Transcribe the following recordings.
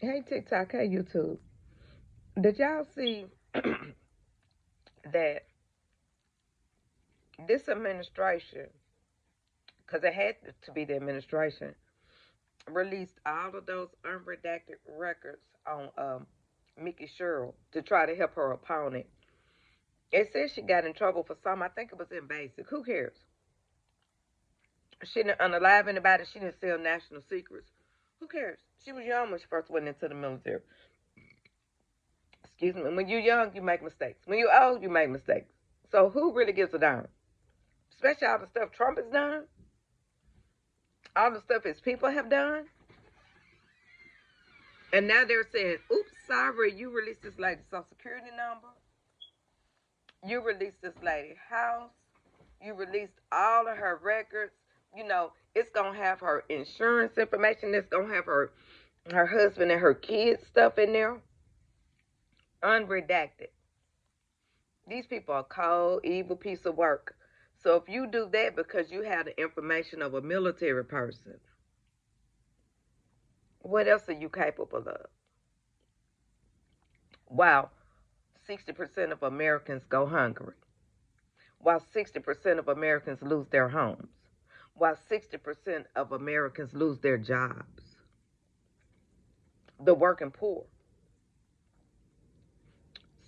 Hey TikTok, hey YouTube. Did y'all see that this administration, because it had to be the administration, released all of those unredacted records on Miki Sherrill to try to help her opponent? It says she got in trouble for something. I think it was in basic. Who cares? She didn't unalive anybody. She didn't sell national secrets. Who cares? She was young when she first went into the military. Excuse me. When you're young, you make mistakes. When you're old, you make mistakes. So who really gives a darn? Especially all the stuff Trump has done, all the stuff his people have done. And now they're saying, oops, sorry, you released this lady's social security number. You released this lady's house. You released all of her records. You know, it's going to have her insurance information. It's going to have her husband and her kids' stuff in there. Unredacted. These people are cold, evil piece of work. So if you do that because you have the information of a military person, what else are you capable of? While 60% of Americans go hungry. While 60% of Americans lose their homes. While 60% of Americans lose their jobs. The working poor.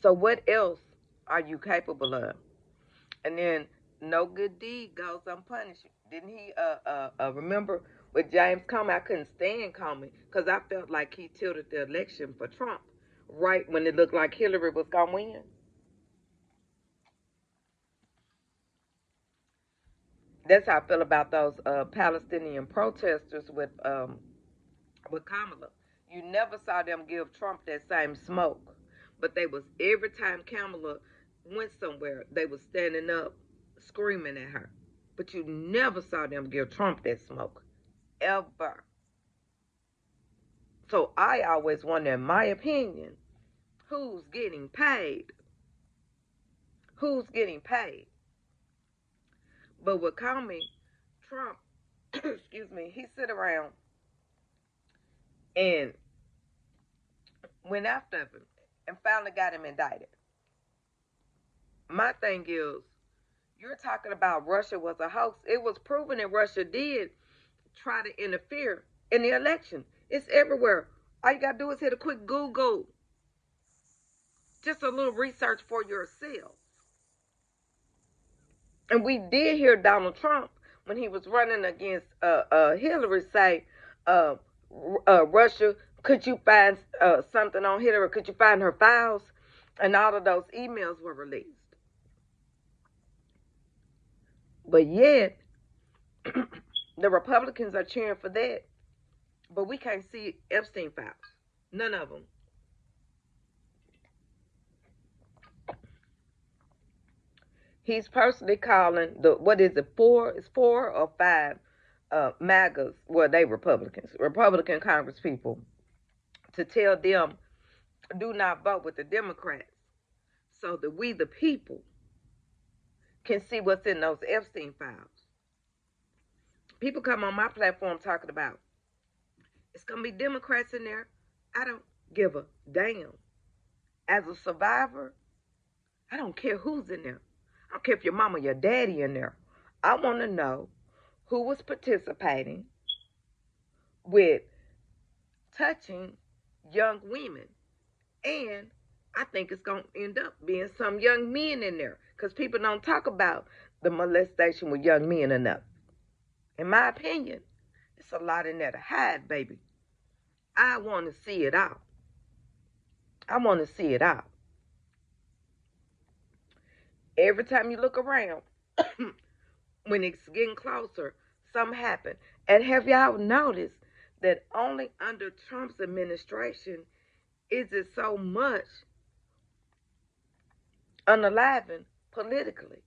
So what else are you capable of? And then no good deed goes unpunished. Didn't he remember with James Comey? I couldn't stand Comey because I felt like he tilted the election for Trump right when it looked like Hillary was going to win. That's how I feel about those Palestinian protesters with Kamala. You never saw them give Trump that same smoke, but they was every time Kamala went somewhere, they was standing up screaming at her. But you never saw them give Trump that smoke, ever. So I always wonder, in my opinion, who's getting paid? Who's getting paid? But with Comey, Trump, excuse me, he sit around and went after him and finally got him indicted. My thing is, you're talking about Russia was a hoax. It was proven that Russia did try to interfere in the election. It's everywhere. All you got to do is hit a quick Google. Just a little research for yourself. And we did hear Donald Trump, when he was running against Hillary, say, Russia, could you find something on Hillary? Could you find her files? And all of those emails were released. But yet, the Republicans are cheering for that. But we can't see Epstein files. None of them. He's personally calling what is it, it's 4 or 5 MAGAs, well, they Republicans, Republican Congress people, to tell them, do not vote with the Democrats so that we, the people, can see what's in those Epstein files. People come on my platform talking about, it's going to be Democrats in there. I don't give a damn. As a survivor, I don't care who's in there. I don't care if your mama or your daddy in there. I want to know who was participating with touching young women. And I think it's going to end up being some young men in there, because people don't talk about the molestation with young men enough. In my opinion, it's a lot in there to hide, baby. I want to see it out. I want to see it out. Every time you look around, when it's getting closer, something happened. And have y'all noticed that only under Trump's administration is it so much unalivened politically?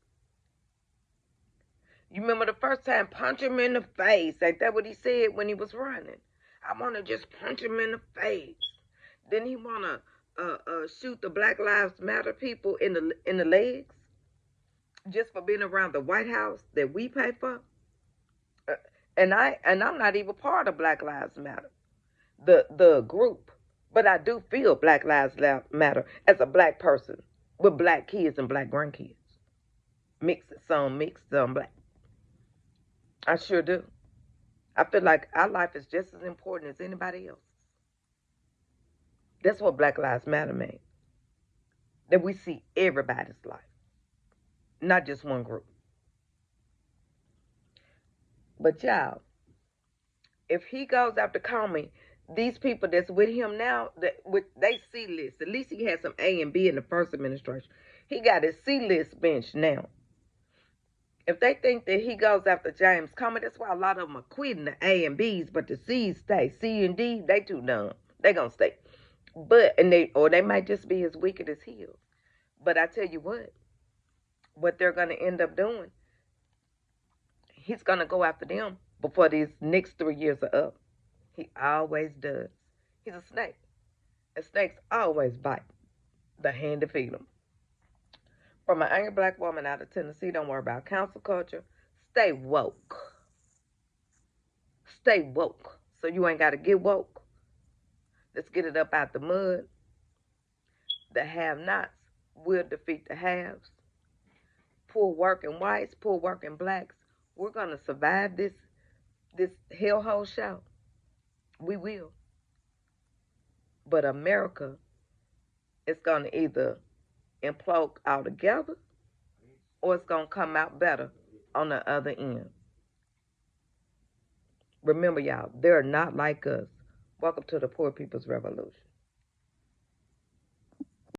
You remember the first time, punch him in the face. Ain't that what he said when he was running? I want to just punch him in the face. Then he want to shoot the Black Lives Matter people in the legs just for being around the White House that we pay for. And I'm not even part of Black Lives Matter, the group. But I do feel Black Lives Matter as a black person with black kids and black grandkids. Some mixed, some black. I sure do. I feel like our life is just as important as anybody else. That's what Black Lives Matter means. That we see everybody's life, not just one group. But y'all, if he goes after Comey, these people that's with him now, they C list. At least he had some A and B in the first administration. He got his C list bench now. If they think that he goes after James Comey, that's why a lot of them are quitting the A and B's, but the C's stay. C and D, they too dumb. They gonna stay. Or they might just be as wicked as he is. But I tell you what they're gonna end up doing, he's gonna go after them before these next 3 years are up. He always does. He's a snake. And snakes always bite the hand that feed them. From an angry black woman out of Tennessee, don't worry about cancel culture. Stay woke. Stay woke. So you ain't got to get woke. Let's get it up out the mud. The have-nots will defeat the haves. Poor working whites, poor working blacks. We're going to survive this hellhole show. We will. But America is going to either implode altogether or it's going to come out better on the other end. Remember, y'all, they're not like us. Welcome to the Poor People's Revolution.